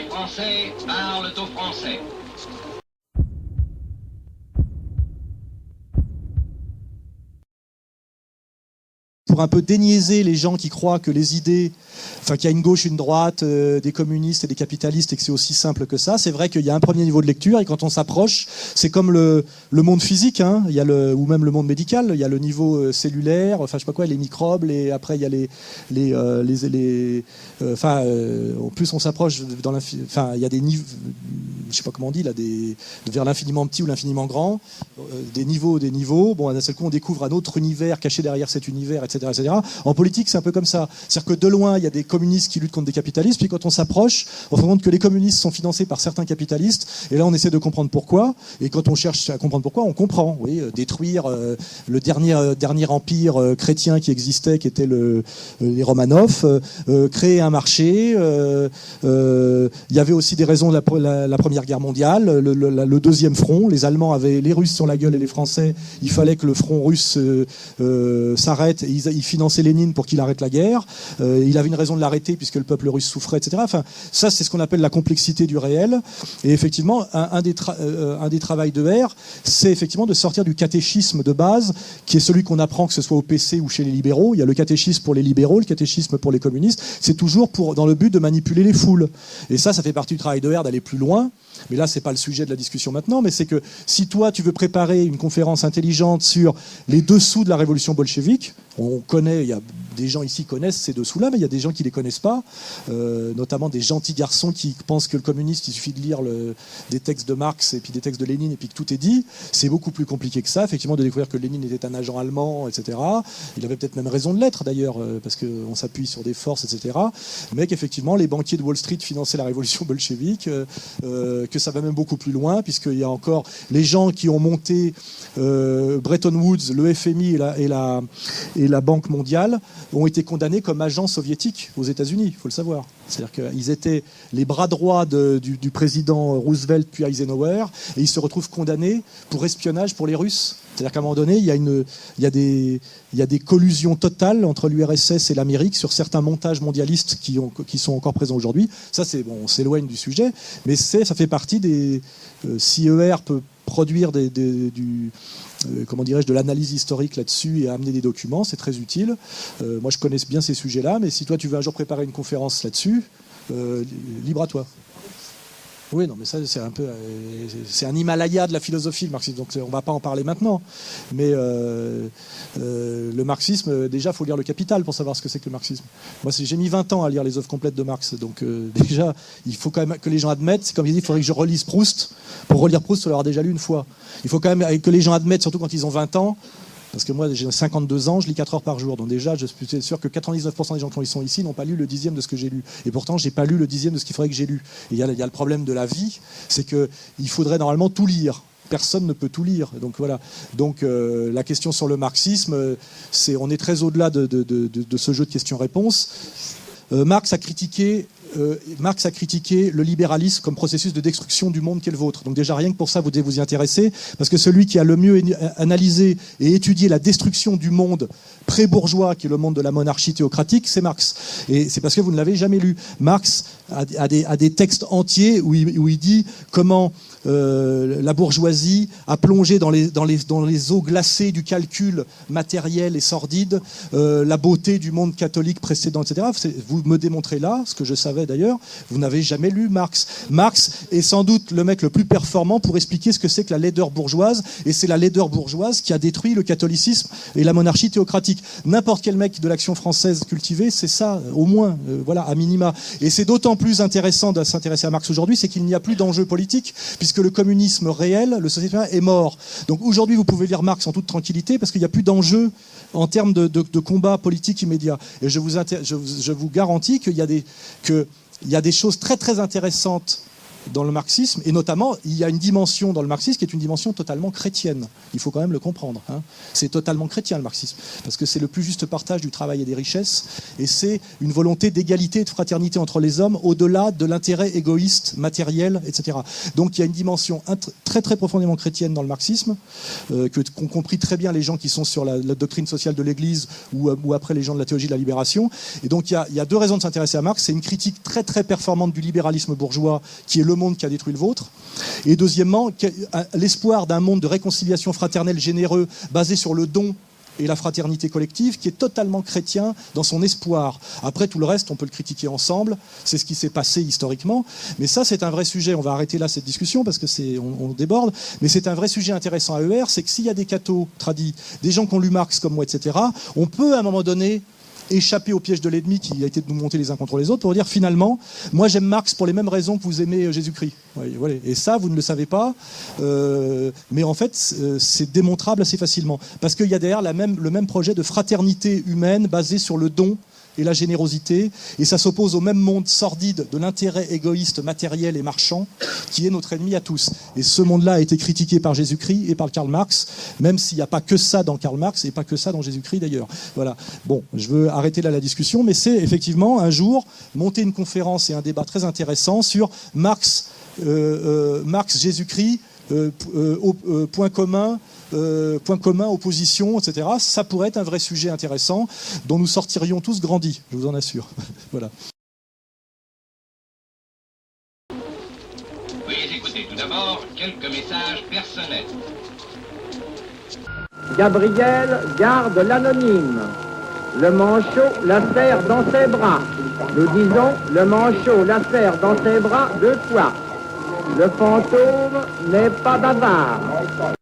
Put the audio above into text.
Français parlent aux Français. Pour un peu déniaiser les gens qui croient que les idées, enfin qu'il y a une gauche, une droite, des communistes et des capitalistes et que c'est aussi simple que ça, c'est vrai qu'il y a un premier niveau de lecture et quand on s'approche, c'est comme le monde physique, hein, il y a ou même le monde médical, il y a le niveau cellulaire, enfin je sais pas quoi, les microbes, et après il y a en plus on s'approche dans enfin il y a des niveaux, je sais pas comment on dit là, vers l'infiniment petit ou l'infiniment grand, des niveaux. Bon, d'un seul coup on découvre un autre univers caché derrière cet univers, etc. etc. En politique, c'est un peu comme ça. C'est-à-dire que de loin, il y a des communistes qui luttent contre des capitalistes, puis quand on s'approche, on se rend compte que les communistes sont financés par certains capitalistes, et là on essaie de comprendre pourquoi, et quand on cherche à comprendre pourquoi, on comprend. Oui, détruire le dernier empire chrétien qui existait, qui était les Romanov, créer un marché, il y avait aussi des raisons de la Première Guerre mondiale, le deuxième front, les Allemands avaient les Russes sur la gueule et les Français, il fallait que le front russe s'arrête, et il finançait Lénine pour qu'il arrête la guerre. Il avait une raison de l'arrêter puisque le peuple russe souffrait, etc. Enfin, ça, c'est ce qu'on appelle la complexité du réel. Et effectivement, un des travails de R, c'est effectivement de sortir du catéchisme de base, qui est celui qu'on apprend, que ce soit au PC ou chez les libéraux. Il y a le catéchisme pour les libéraux, le catéchisme pour les communistes. C'est toujours dans le but de manipuler les foules. Et ça fait partie du travail de R d'aller plus loin. Mais là, c'est pas le sujet de la discussion maintenant, mais c'est que si toi, tu veux préparer une conférence intelligente sur les dessous de la révolution bolchevique, on connaît, il y a des gens ici qui connaissent ces dessous-là, mais il y a des gens qui les connaissent pas, notamment des gentils garçons qui pensent que le communiste, il suffit de lire des textes de Marx et puis des textes de Lénine et puis que tout est dit. C'est beaucoup plus compliqué que ça, effectivement, de découvrir que Lénine était un agent allemand, etc. Il avait peut-être même raison de l'être, d'ailleurs, parce qu'on s'appuie sur des forces, etc. Mais qu'effectivement, les banquiers de Wall Street finançaient la révolution bolchevique, que ça va même beaucoup plus loin, puisqu'il y a encore les gens qui ont monté Bretton Woods, le FMI et la Banque mondiale ont été condamnés comme agents soviétiques aux États-Unis, il faut le savoir. C'est-à-dire qu'ils étaient les bras droits du président Roosevelt puis Eisenhower, et ils se retrouvent condamnés pour espionnage pour les Russes. C'est-à-dire qu'à un moment donné, il y a des collusions totales entre l'URSS et l'Amérique sur certains montages mondialistes qui sont encore présents aujourd'hui. Ça, c'est bon, on s'éloigne du sujet, mais ça fait partie des... si ER peut produire comment dirais-je, de l'analyse historique là-dessus et amener des documents, c'est très utile. Moi, je connais bien ces sujets-là, mais si toi, tu veux un jour préparer une conférence là-dessus, libre à toi. Oui, non, mais ça, c'est un peu... c'est un Himalaya de la philosophie, le marxisme, donc on ne va pas en parler maintenant. Mais le marxisme, déjà, il faut lire le Capital pour savoir ce que c'est que le marxisme. Moi, j'ai mis 20 ans à lire les œuvres complètes de Marx, donc déjà, il faut quand même que les gens admettent, c'est comme il dit, il faudrait que je relise Proust. Pour relire Proust, il faut l'avoir déjà lu une fois. Il faut quand même que les gens admettent, surtout quand ils ont 20 ans, parce que moi, j'ai 52 ans, je lis 4 heures par jour. Donc déjà, je suis sûr que 99% des gens qui sont ici n'ont pas lu le 10e de ce que j'ai lu. Et pourtant, j'ai pas lu le 10e de ce qu'il faudrait que j'ai lu. Et il y a le problème de la vie, c'est qu'il faudrait normalement tout lire. Personne ne peut tout lire. Donc voilà. Donc la question sur le marxisme, on est très au-delà de ce jeu de questions-réponses. Marx a critiqué le libéralisme comme processus de destruction du monde qu'est le vôtre. Donc déjà, rien que pour ça, vous devez vous y intéresser, parce que celui qui a le mieux analysé et étudié la destruction du monde pré-bourgeois, qui est le monde de la monarchie théocratique, c'est Marx. Et c'est parce que vous ne l'avez jamais lu. Marx a des textes entiers où il dit comment la bourgeoisie a plongé dans les eaux glacées du calcul matériel et sordide la beauté du monde catholique précédent, etc. Vous me démontrez là, ce que je savais d'ailleurs, vous n'avez jamais lu Marx. Marx est sans doute le mec le plus performant pour expliquer ce que c'est que la laideur bourgeoise, et c'est la laideur bourgeoise qui a détruit le catholicisme et la monarchie théocratique. N'importe quel mec de l'Action française cultivée, c'est ça, au moins, voilà, à minima. Et c'est d'autant plus intéressant de s'intéresser à Marx aujourd'hui, c'est qu'il n'y a plus d'enjeu politique, puisque le communisme réel, le socialisme est mort. Donc aujourd'hui, vous pouvez lire Marx en toute tranquillité, parce qu'il n'y a plus d'enjeu en termes de combat politique immédiat. Et je vous garantis qu'il y a des choses très très intéressantes dans le marxisme, et notamment, il y a une dimension dans le marxisme qui est une dimension totalement chrétienne. Il faut quand même le comprendre. Hein. C'est totalement chrétien, le marxisme, parce que c'est le plus juste partage du travail et des richesses, et c'est une volonté d'égalité et de fraternité entre les hommes, au-delà de l'intérêt égoïste, matériel, etc. Donc il y a une dimension très très profondément chrétienne dans le marxisme, qu'ont compris très bien les gens qui sont sur la doctrine sociale de l'Église, ou après les gens de la théologie de la libération. Et donc il y a deux raisons de s'intéresser à Marx. C'est une critique très très performante du libéralisme bourgeois, qui est le monde qui a détruit le vôtre. Et deuxièmement, l'espoir d'un monde de réconciliation fraternelle généreux, basé sur le don et la fraternité collective, qui est totalement chrétien dans son espoir. Après, tout le reste, on peut le critiquer ensemble, c'est ce qui s'est passé historiquement, mais ça, c'est un vrai sujet. On va arrêter là cette discussion, parce que on déborde, mais c'est un vrai sujet intéressant à ER, c'est que s'il y a des cathos tradis, des gens qui ont lu Marx comme moi, etc., on peut, à un moment donné, échapper au piège de l'ennemi qui a été de nous monter les uns contre les autres pour dire finalement, moi j'aime Marx pour les mêmes raisons que vous aimez Jésus-Christ. Voilà. Et ça, vous ne le savez pas, mais en fait, c'est démontrable assez facilement. Parce qu'il y a derrière le même projet de fraternité humaine basé sur le don et la générosité, et ça s'oppose au même monde sordide de l'intérêt égoïste, matériel et marchand, qui est notre ennemi à tous. Et ce monde-là a été critiqué par Jésus-Christ et par Karl Marx, même s'il n'y a pas que ça dans Karl Marx, et pas que ça dans Jésus-Christ d'ailleurs. Voilà. Bon, je veux arrêter là la discussion, mais c'est effectivement un jour monter une conférence et un débat très intéressant sur Marx, Jésus-Christ, point commun, opposition, etc. Ça pourrait être un vrai sujet intéressant dont nous sortirions tous grandis, je vous en assure. Voilà. Veuillez écouter tout d'abord quelques messages personnels. Gabriel garde l'anonyme. Le manchot la serre dans ses bras. Nous disons, le manchot la serre dans ses bras 2 fois. Le fantôme n'est pas bavard.